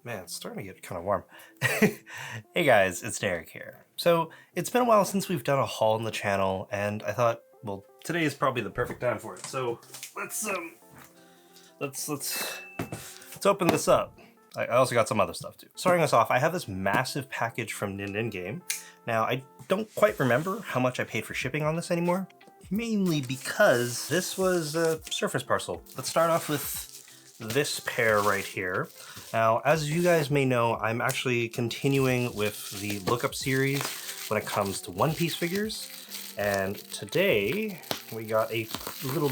Man, it's starting to get kind of warm. Hey guys, it's Derek here. So it's been a while since we've done a haul on the channel, and I thought, well, today is probably the perfect time for it. So let's open this up. I also got some other stuff too. Starting us off, I have this massive package from Nendoroid. Now, I don't quite remember how much I paid for shipping on this anymore, mainly because this was a surface parcel. Let's start off with this pair right here. Now, as you guys may know, I'm actually continuing with the lookup series when it comes to One Piece figures. And today we got a little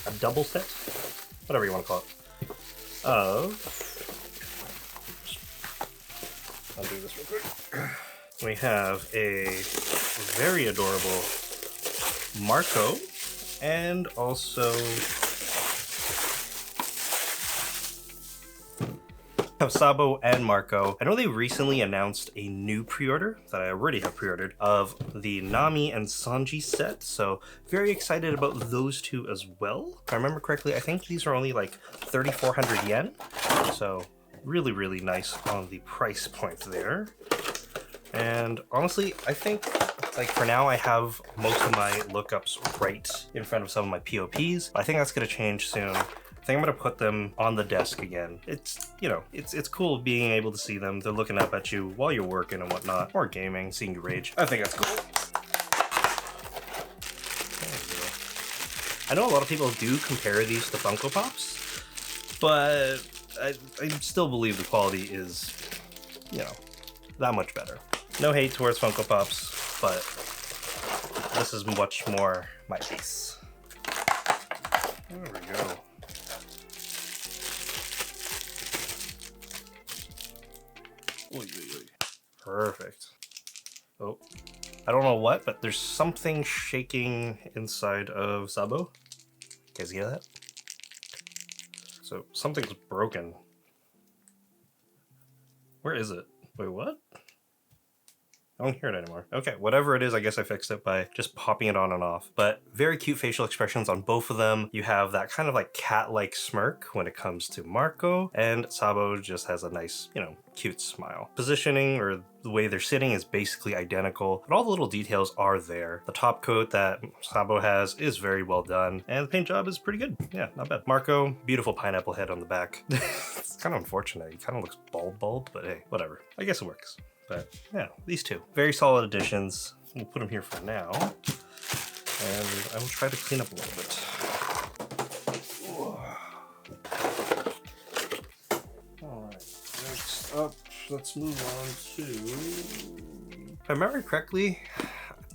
a double set, whatever you want to call it, I'll do this real quick. We have a very adorable Marco, and also have Sabo and Marco. I know they recently announced a new pre-order that I already have pre-ordered of the Nami and Sanji set, so very excited about those two as well. If I remember correctly, I think these are only like 3,400 yen, so really nice on the price point there. And honestly, I think, like, for now I have most of my lookups right in front of some of my POPs. I think that's gonna change soon. I think I'm gonna put them on the desk again. It's, you know, it's cool being able to see them. They're looking up at you while you're working and whatnot, or gaming, seeing you rage. I think that's cool. I know a lot of people do compare these to Funko Pops, but I still believe the quality is, you know, that much better. No hate towards Funko Pops, but this is much more my taste. There we go. Perfect. Oh, I don't know what, but there's something shaking inside of Sabo. You guys hear that? So something's broken. Where is it? Wait, what? I don't hear it anymore. Okay, whatever it is, I guess I fixed it by just popping it on and off. But very cute facial expressions on both of them. You have that kind of like cat-like smirk when it comes to Marco, and Sabo just has a nice, you know, cute smile. Positioning, or the way they're sitting, is basically identical, but all the little details are there. The top coat that Sabo has is very well done, and the paint job is pretty good. Yeah, not bad. Marco, beautiful pineapple head on the back. It's kind of unfortunate. He kind of looks bald, but hey, whatever. I guess it works. But yeah, these two, very solid additions. We'll put them here for now, and I will try to clean up a little bit. All right, next up, let's move on to, if I remember correctly, I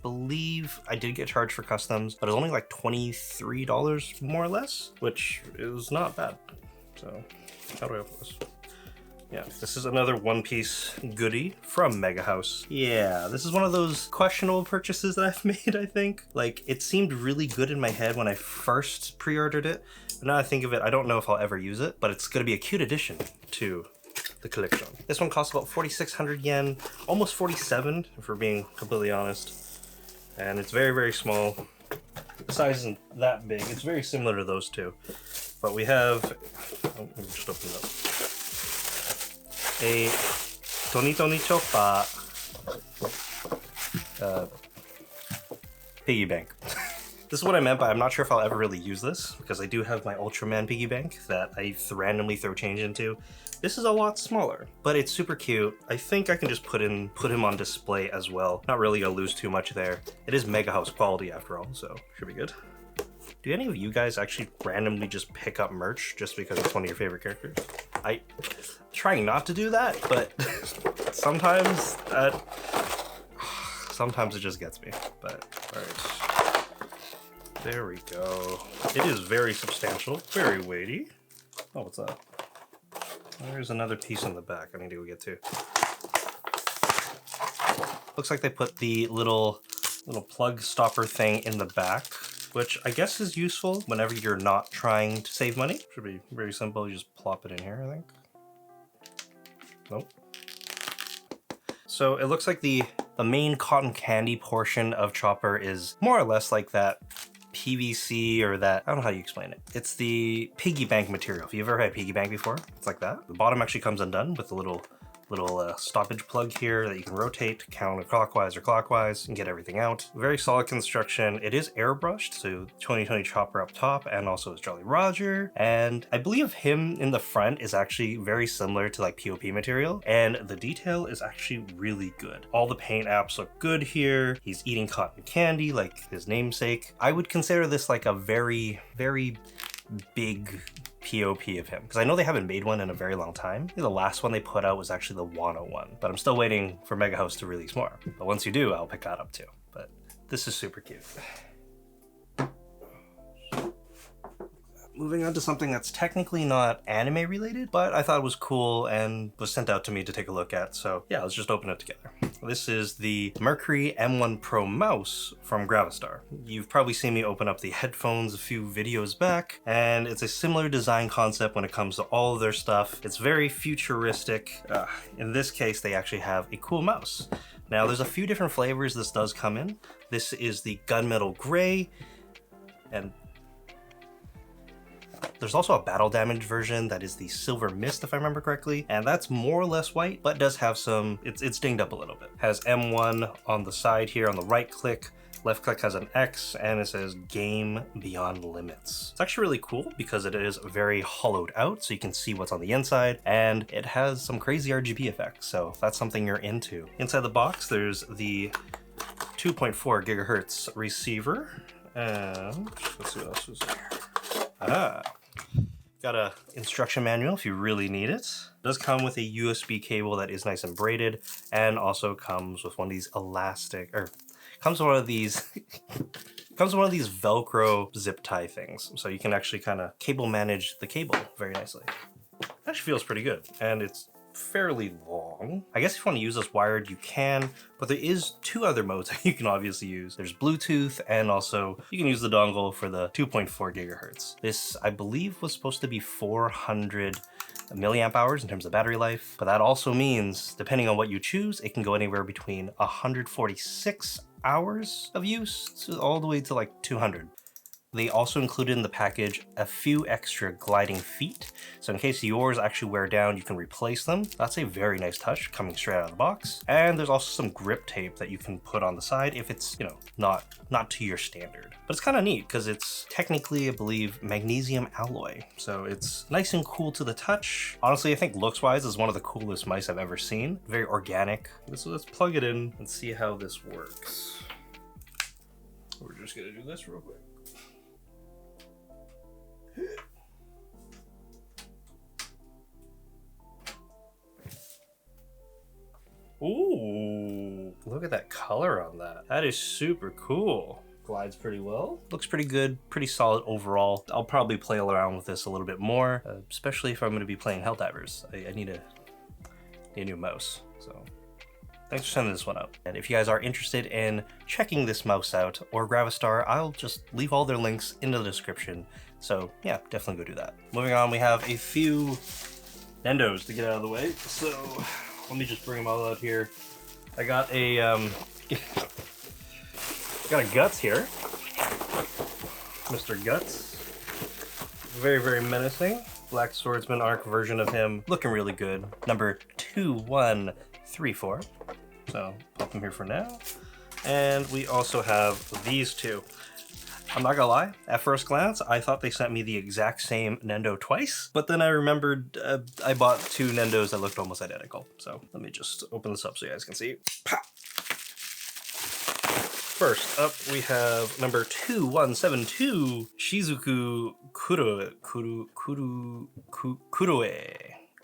believe I did get charged for customs, but it was only like $23 more or less, which is not bad. So how do I open this? Yeah, this is another One Piece goodie from Mega House. Yeah, this is one of those questionable purchases that I've made, I think. Like, it seemed really good in my head when I first pre-ordered it, but now I think of it, I don't know if I'll ever use it, but it's gonna be a cute addition to the collection. This one costs about 4,600 yen, almost 47, if we're being completely honest. And it's very small. The size isn't that big. It's very similar to those two. But we have, oh, let me just open it up. A Tony Choppa piggy bank. This is what I meant by I'm not sure if I'll ever really use this, because I do have my Ultraman piggy bank that I randomly throw change into. This is a lot smaller, but it's super cute. I think I can just put him on display as well. Not really gonna lose too much there. It is Mega House quality after all, so should be good. Do any of you guys actually randomly just pick up merch just because it's one of your favorite characters? I try not to do that, but sometimes it just gets me. But all right, there we go. It is very substantial, very weighty. Oh, what's that? There's another piece in the back I need to go get to. Looks like they put the little plug stopper thing in the back, which I guess is useful whenever you're not trying to save money. Should be very simple. You just plop it in here, I think. Nope. So it looks like the main cotton candy portion of Chopper is more or less like that PVC or that, I don't know how you explain it. It's the piggy bank material. If you've ever had piggy bank before, it's like that. The bottom actually comes undone with a little stoppage plug here that you can rotate counterclockwise or clockwise and get everything out. Very solid construction. It is airbrushed, so 2020 Chopper up top and also his Jolly Roger. And I believe him in the front is actually very similar to like POP material, and the detail is actually really good. All the paint apps look good here. He's eating cotton candy like his namesake. I would consider this like a very, very big POP of him, because I know they haven't made one in a very long time. The last one they put out was actually the Wano one, but I'm still waiting for Mega House to release more. But once you do, I'll pick that up too. But this is super cute. Moving on to something that's technically not anime related, but I thought it was cool and was sent out to me to take a look at. So yeah, let's just open it together. This is the Mercury M1 Pro mouse from Gravastar. You've probably seen me open up the headphones a few videos back, and it's a similar design concept when it comes to all of their stuff. It's very futuristic. In this case, they actually have a cool mouse. Now, there's a few different flavors this does come in. This is the gunmetal gray, and there's also a battle damage version that is the silver mist, if I remember correctly, and that's more or less white, but does have some, it's dinged up a little bit. Has M1 on the side here on the right click, left click has an X, and it says Game Beyond Limits. It's actually really cool because it is very hollowed out, so you can see what's on the inside, and it has some crazy RGB effects, so if that's something you're into. Inside the box, there's the 2.4 gigahertz receiver, and let's see what else is there. Got a instruction manual if you really need it. It does come with a USB cable that is nice and braided, and also comes with one of these comes with one of these Velcro zip tie things. So you can actually kind of cable manage the cable very nicely. It actually feels pretty good, and it's fairly long. I guess if you want to use this wired, you can, but there is two other modes that you can obviously use. There's Bluetooth, and also you can use the dongle for the 2.4 gigahertz. This, I believe, was supposed to be 400 milliamp hours in terms of battery life, but that also means, depending on what you choose, it can go anywhere between 146 hours of use all the way to like 200. They also included in the package a few extra gliding feet, so in case yours actually wear down, you can replace them. That's a very nice touch coming straight out of the box. And there's also some grip tape that you can put on the side if it's, you know, not to your standard. But it's kind of neat because it's technically, I believe, magnesium alloy, so it's nice and cool to the touch. Honestly, I think looks-wise is one of the coolest mice I've ever seen. Very organic. So let's plug it in and see how this works. We're just gonna do this real quick. Ooh, look at that color on that. That is super cool. Glides pretty well. Looks pretty good, pretty solid overall. I'll probably play around with this a little bit more, especially if I'm going to be playing Helldivers. I need a new mouse, so thanks for sending this one out. And if you guys are interested in checking this mouse out or Gravastar, I'll just leave all their links in the description. So yeah, definitely go do that. Moving on, we have a few Nendos to get out of the way. So let me just bring them all out here. I got a got a Guts here. Mr. Guts. Very, very menacing. Black Swordsman arc version of him. Looking really good. Number 2134. So pop them here for now. And we also have these two. I'm not gonna lie, at first glance, I thought they sent me the exact same Nendo twice, but then I remembered I bought two Nendos that looked almost identical. So let me just open this up so you guys can see. Pow! First up, we have number 2172, Shizuku Kuroe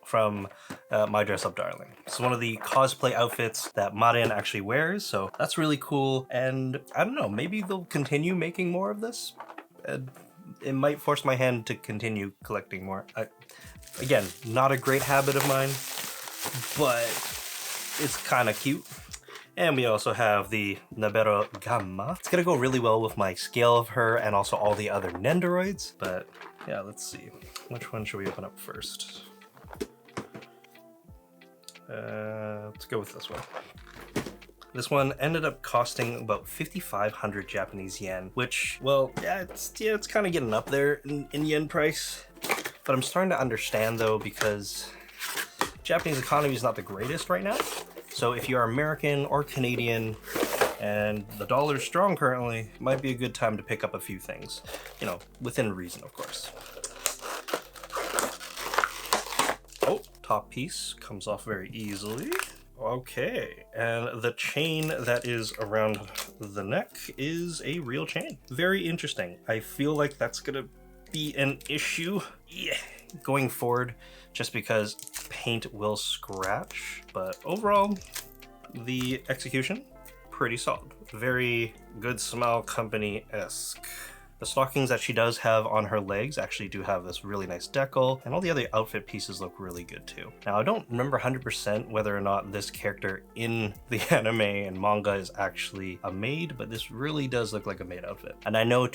from My Dress Up Darling. This is one of the cosplay outfits that Marin actually wears, so that's really cool. And I don't know, maybe they'll continue making more of this. It might force my hand to continue collecting more. Again, not a great habit of mine, but it's kind of cute. And we also have the Nabero Gamma. It's gonna go really well with my scale of her and also all the other Nendoroids. But yeah, let's see. Which one should we open up first? Let's go with this one. This one ended up costing about 5,500 Japanese yen, which, well, yeah, it's kind of getting up there in yen price. But I'm starting to understand though, because Japanese economy is not the greatest right now. So if you're American or Canadian and the dollar's strong currently, it might be a good time to pick up a few things, you know, within reason, of course. Oh, top piece comes off very easily. Okay, and the chain that is around the neck is a real chain. Very interesting. I feel like that's gonna be an issue going forward, just because paint will scratch. But overall, the execution, pretty solid. Very good smile company-esque. The stockings that she does have on her legs actually do have this really nice decal, and all the other outfit pieces look really good too. Now, I don't remember 100% whether or not this character in the anime and manga is actually a maid, but this really does look like a maid outfit. And I know a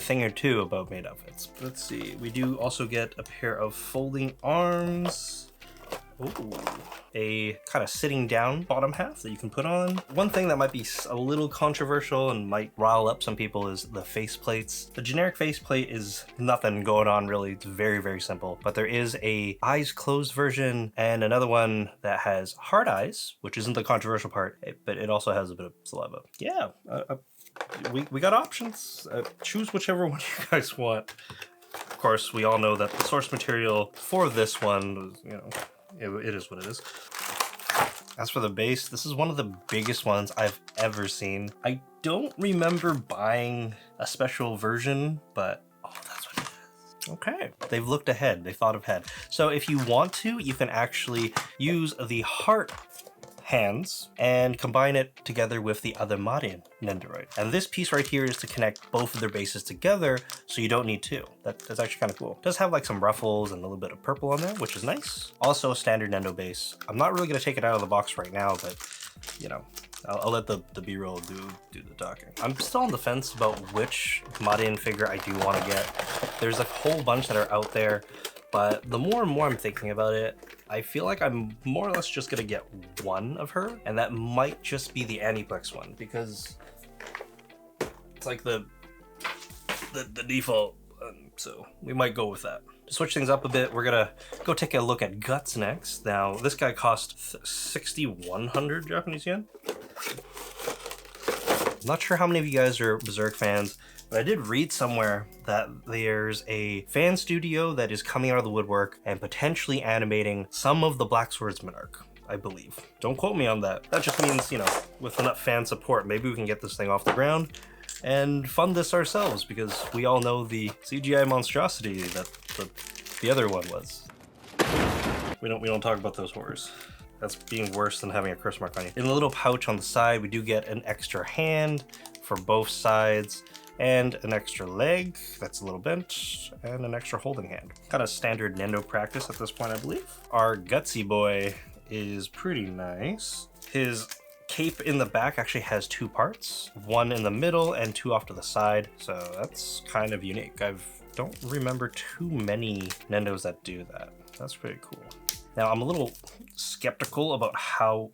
thing or two about maid outfits. Let's see, we do also get a pair of folding arms. Ooh, a kind of sitting down bottom half that you can put on. One thing that might be a little controversial and might rile up some people is the face plates. The generic face plate is nothing going on really. It's very, very simple. But there is a eyes closed version and another one that has hard eyes, which isn't the controversial part, but it also has a bit of saliva. Yeah, we got options. Choose whichever one you guys want. Of course, we all know that the source material for this one, you know, it is what it is. As for the base, this is one of the biggest ones I've ever seen. I don't remember buying a special version, but oh, that's what it is. Okay, they've looked ahead, they thought ahead. So if you want to, you can actually use the heart hands and combine it together with the other Marin Nendoroid. And this piece right here is to connect both of their bases together, so you don't need two. That's actually kind of cool. It does have like some ruffles and a little bit of purple on there, which is nice. Also a standard Nendo base. I'm not really gonna take it out of the box right now, but you know, I'll let the B-roll do the talking. I'm still on the fence about which Marin figure I do want to get. There's a whole bunch that are out there, but the more and more I'm thinking about it, I feel like I'm more or less just gonna get one of her, and that might just be the Aniplex one, because it's like the default, so we might go with that. To switch things up a bit, we're gonna go take a look at Guts next. Now, this guy cost 6,100 Japanese yen. I'm not sure how many of you guys are Berserk fans, but I did read somewhere that there's a fan studio that is coming out of the woodwork and potentially animating some of the Black Swordsman arc, I believe. Don't quote me on that. That just means, you know, with enough fan support, maybe we can get this thing off the ground and fund this ourselves, because we all know the CGI monstrosity that the other one was. We don't talk about those horrors. That's being worse than having a curse mark on you. In the little pouch on the side, we do get an extra hand for both sides, and an extra leg that's a little bent, and an extra holding hand. Kind of standard Nendo practice at this point, I believe. Our Gutsy boy is pretty nice. His cape in the back actually has two parts, one in the middle and two off to the side, so that's kind of unique. I don't remember too many Nendos that do that. That's pretty cool. Now, I'm a little skeptical about how...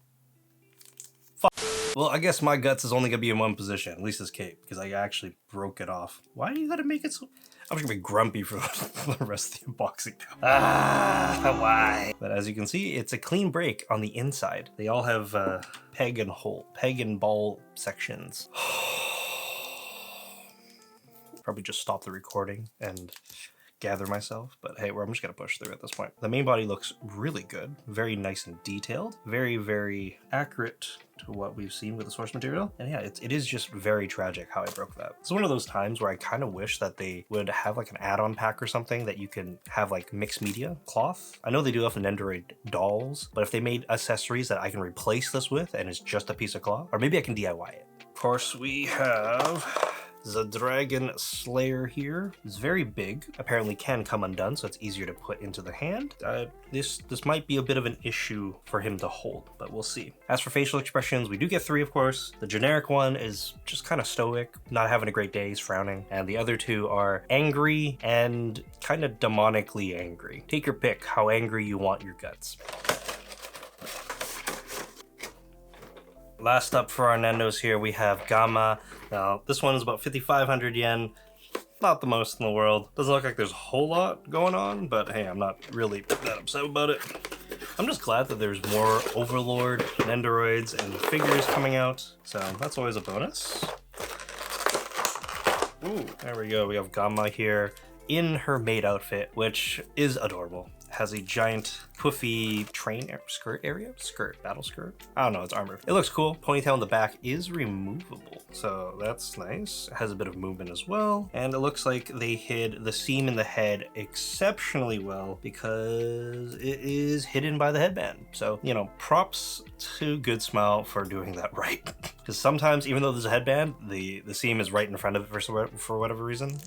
Well, I guess my Guts is only gonna be in one position, at least his cape, because I actually broke it off. Why do you gotta make it so... I'm just gonna be grumpy for the rest of the unboxing now. Why? But as you can see, it's a clean break on the inside. They all have peg and ball sections. Probably just stop the recording and gather myself, but hey, I'm just gonna push through at this point. The main body looks really good, very nice and detailed, very, very accurate to what we've seen with the source material. And yeah, it is just very tragic how I broke that. It's one of those times where I kind of wish that they would have like an add-on pack or something that you can have like mixed media cloth. I know they do have Nendoroid dolls, but if they made accessories that I can replace this with and it's just a piece of cloth, or maybe I can DIY it. Of course, we have the Dragon Slayer here. It's very big, apparently can come undone, so it's easier to put into the hand. This might be a bit of an issue for him to hold, but we'll see. As for facial expressions, we do get three, of course. The generic one is just kind of stoic, not having a great day, he's frowning. And the other two are angry and kind of demonically angry. Take your pick how angry you want your Guts. Last up for our Nendos here, we have Gamma. Now, this one is about 5,500 yen. Not the most in the world. Doesn't look like there's a whole lot going on, but hey, I'm not really that upset about it. I'm just glad that there's more Overlord, Nendoroids, and figures coming out, so that's always a bonus. Ooh, there we go. We have Gamma here in her maid outfit, which is adorable. Has a giant puffy battle skirt. I don't know, it's armor. It looks cool. Ponytail in the back is removable, so that's nice. It has a bit of movement as well, and it looks like they hid the seam in the head exceptionally well because it is hidden by the headband. So, you know, props to Good Smile for doing that right. Because sometimes, even though there's a headband, the seam is right in front of it for whatever reason.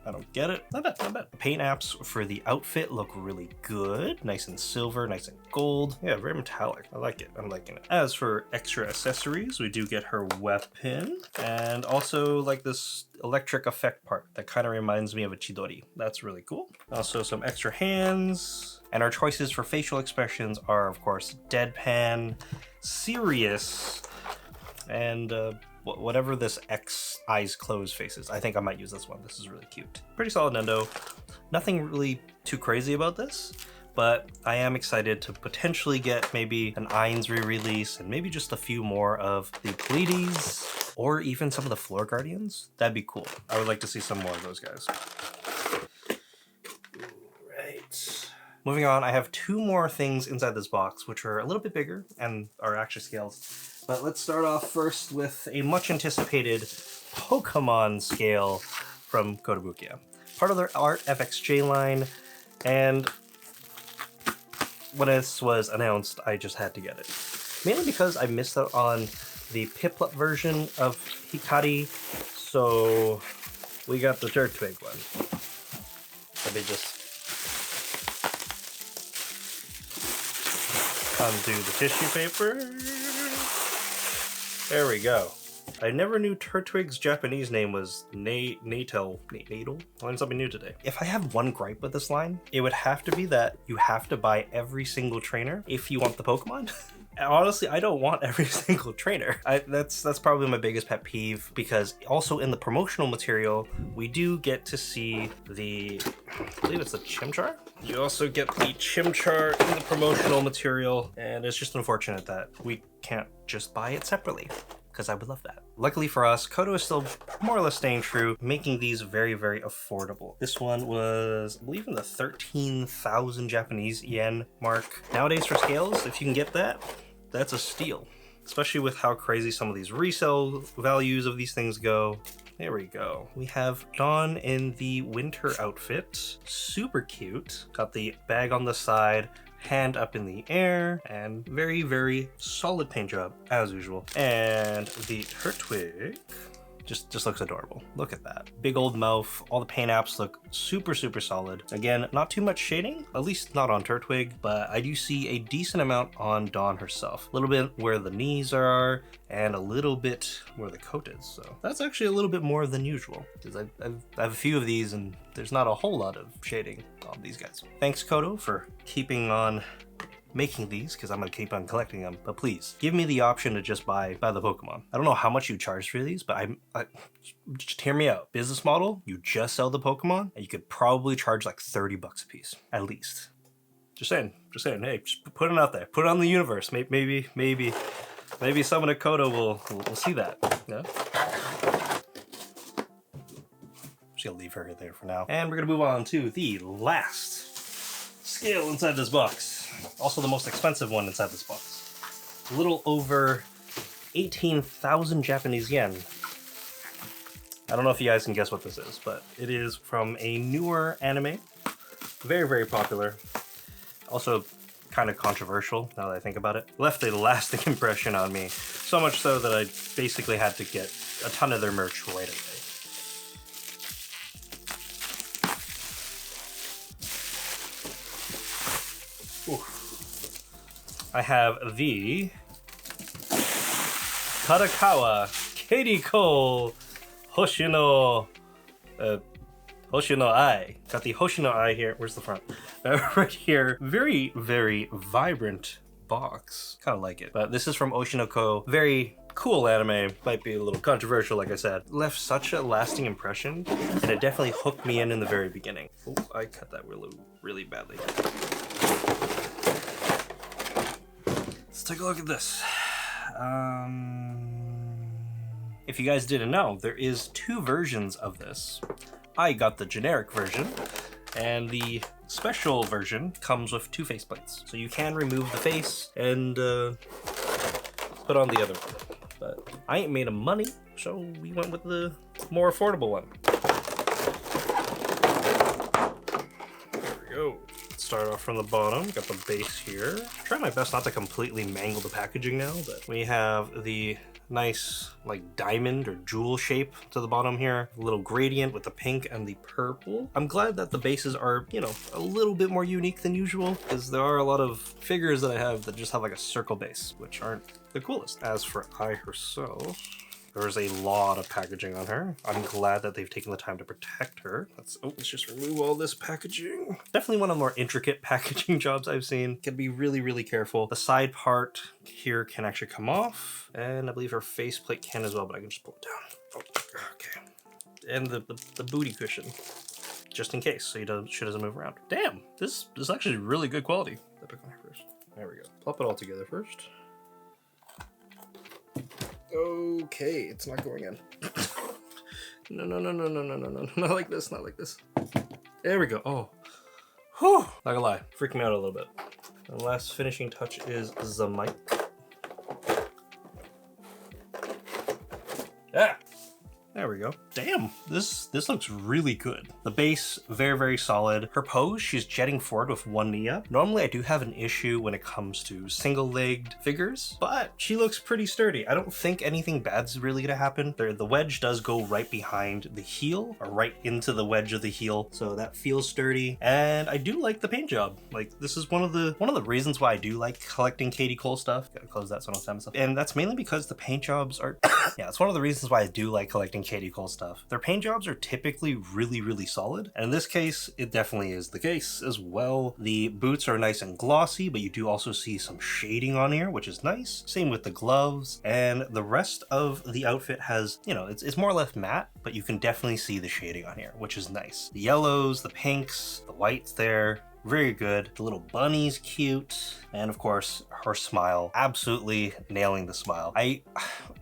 I don't get it. Not bad, not bad. The paint apps for the outfit look really good. Nice and silver, nice and gold. Yeah, very metallic. I like it. I'm liking it. As for extra accessories, we do get her weapon and also like this electric effect part that kind of reminds me of a Chidori. That's really cool. Also some extra hands. And our choices for facial expressions are, of course, deadpan, serious, and whatever this X eyes closed face is. I think I might use this one. This is really cute. Pretty solid Nendo. Nothing really too crazy about this, but I am excited to potentially get maybe an Ainz re-release and maybe just a few more of the Pleiades or even some of the Floor Guardians. That'd be cool. I would like to see some more of those guys. Right. Moving on, I have two more things inside this box, which are a little bit bigger and are actually scales. But let's start off first with a much anticipated Pokemon scale from Kotobukiya. Part of their Art FXJ line, and when this was announced, I just had to get it. Mainly because I missed out on the Piplup version of Hikari, so we got the Turtwig one. Let me just undo the tissue paper. There we go. I never knew Turtwig's Japanese name was Natal. I learned something new today. If I have one gripe with this line, it would have to be that you have to buy every single trainer if you want the Pokemon. Honestly, I don't want every single trainer. That's probably my biggest pet peeve, because also in the promotional material, we do get to see the, I believe it's the Chimchar? You also get the Chimchar in the promotional material, and it's just unfortunate that we can't just buy it separately, because I would love that. Luckily for us, Koto is still more or less staying true, making these very, very affordable. This one was, I believe, in the 13,000 Japanese yen mark. Nowadays for scales, if you can get that, that's a steal, especially with how crazy some of these resale values of these things go. There we go. We have Dawn in the winter outfit. Super cute. Got the bag on the side, hand up in the air, and very, very solid paint job as usual. And the Turtwig just looks adorable. Look at that. Big old mouth. All the paint apps look super, super solid. Again, not too much shading, at least not on Turtwig, but I do see a decent amount on Dawn herself. A little bit where the knees are, and a little bit where the coat is. So that's actually a little bit more than usual, because I have a few of these and there's not a whole lot of shading on these guys. Thanks, Koto, for keeping on making these, because I'm going to keep on collecting them, but please give me the option to just buy the Pokemon. I don't know how much you charge for these, but just hear me out. Business model, you just sell the Pokemon and you could probably charge like 30 bucks a piece, at least. Just saying, hey, just put it out there, put it on the universe. Maybe someone at Koto will see that. Yeah. Just gonna leave her there for now. And we're gonna move on to the last scale inside this box. Also the most expensive one inside this box. A little over 18,000 Japanese yen. I don't know if you guys can guess what this is, but it is from a newer anime. Very, very popular. Also kind of controversial now that I think about it. Left a lasting impression on me. So much so that I basically had to get a ton of their merch right away. I have the Kadakawa Katie Cole Hoshino Eye. Got the Hoshino Eye here. Where's the front? Right here. Very, very vibrant box. Kind of like it. But this is from Oshi no Ko. Very cool anime. Might be a little controversial, like I said. Left such a lasting impression, and it definitely hooked me in the very beginning. Oh, I cut that really badly. Let's take a look at this. If you guys didn't know, there is 2 versions of this. I got the generic version, and the special version comes with 2 faceplates. So you can remove the face and put on the other one. But I ain't made of money, so we went with the more affordable one. There we go. Start off from the bottom. Got the base here. Try my best not to completely mangle the packaging now, but we have the nice like diamond or jewel shape to the bottom here. A little gradient with the pink and the purple. I'm glad that the bases are, you know, a little bit more unique than usual, because there are a lot of figures that I have that just have like a circle base, which aren't the coolest. As for Ai herself, there's a lot of packaging on her. I'm glad that they've taken the time to protect her. Let's just remove all this packaging. Definitely one of the more intricate packaging jobs I've seen. Can be really careful. The side part here can actually come off, and I believe her faceplate can as well, but I can just pull it down. Oh, okay. And the booty cushion, just in case, so she doesn't move around. Damn, this is actually really good quality. Let me pick on her first. There we go. Plop it all together first. Okay, it's not going in. No, not like this, not like this. There we go. Oh, whew. Not gonna lie, freaked me out a little bit. The last finishing touch is the mic. Ah, there we go. Damn, this looks really good. The base, very solid. Her pose, she's jetting forward with one knee up. Normally I do have an issue when it comes to single-legged figures, but she looks pretty sturdy. I don't think anything bad's really gonna happen. The wedge does go right behind the heel, or right into the wedge of the heel, so that feels sturdy. And I do like the paint job. Like, this is one of the reasons why I do like collecting Katie Cole stuff. Gotta close that so I don't stab myself. And that's mainly because the paint jobs are yeah, it's one of the reasons why I do like collecting Katie Cole stuff. Their paint jobs are typically really solid, and in this case it definitely is the case as well. The boots are nice and glossy, but you do also see some shading on here, which is nice. Same with the gloves, and the rest of the outfit has, you know, it's more or less matte, but you can definitely see the shading on here, which is nice. The yellows, the pinks, the whites there, very good. The little bunny's cute, and of course her smile, absolutely nailing the smile.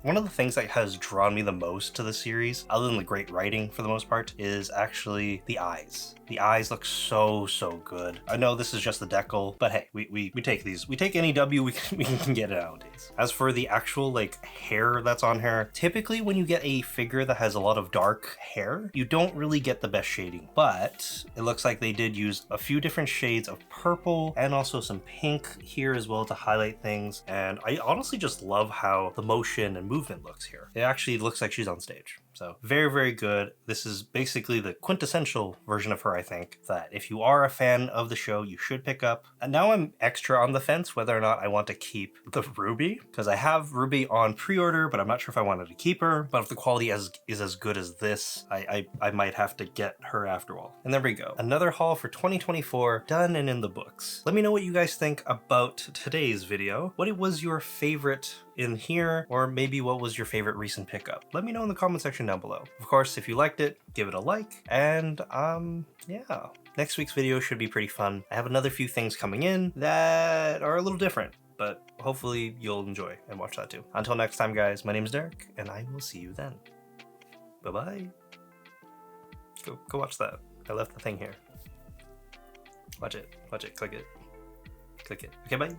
One of the things that has drawn me the most to the series, other than the great writing for the most part, is actually the eyes. The eyes look so good. I know this is just the decal, but hey, we take these. We take any W we can get it nowadays. As for the actual like hair that's on her, typically when you get a figure that has a lot of dark hair, you don't really get the best shading, but it looks like they did use a few different shades of purple and also some pink here as well to highlight things. And I honestly just love how the motion and movement looks here. It actually looks like she's on stage. So very good. This is basically the quintessential version of her, I think, that if you are a fan of the show, you should pick up. And now I'm extra on the fence whether or not I want to keep the Ruby, because I have Ruby on pre-order, but I'm not sure if I wanted to keep her. But if the quality is as good as this, I might have to get her after all. And there we go. Another haul for 2024 done and in the books. Let me know what you guys think about today's video. What was your favorite in here, or maybe what was your favorite recent pickup? Let me know in the comment section down below. Of course, if you liked it, give it a like, and yeah. Next week's video should be pretty fun. I have another few things coming in that are a little different, but hopefully you'll enjoy and watch that too. Until next time, guys, my name is Derek, and I will see you then. Bye-bye. Go watch that. I left the thing here. Watch it, click it. Okay, bye.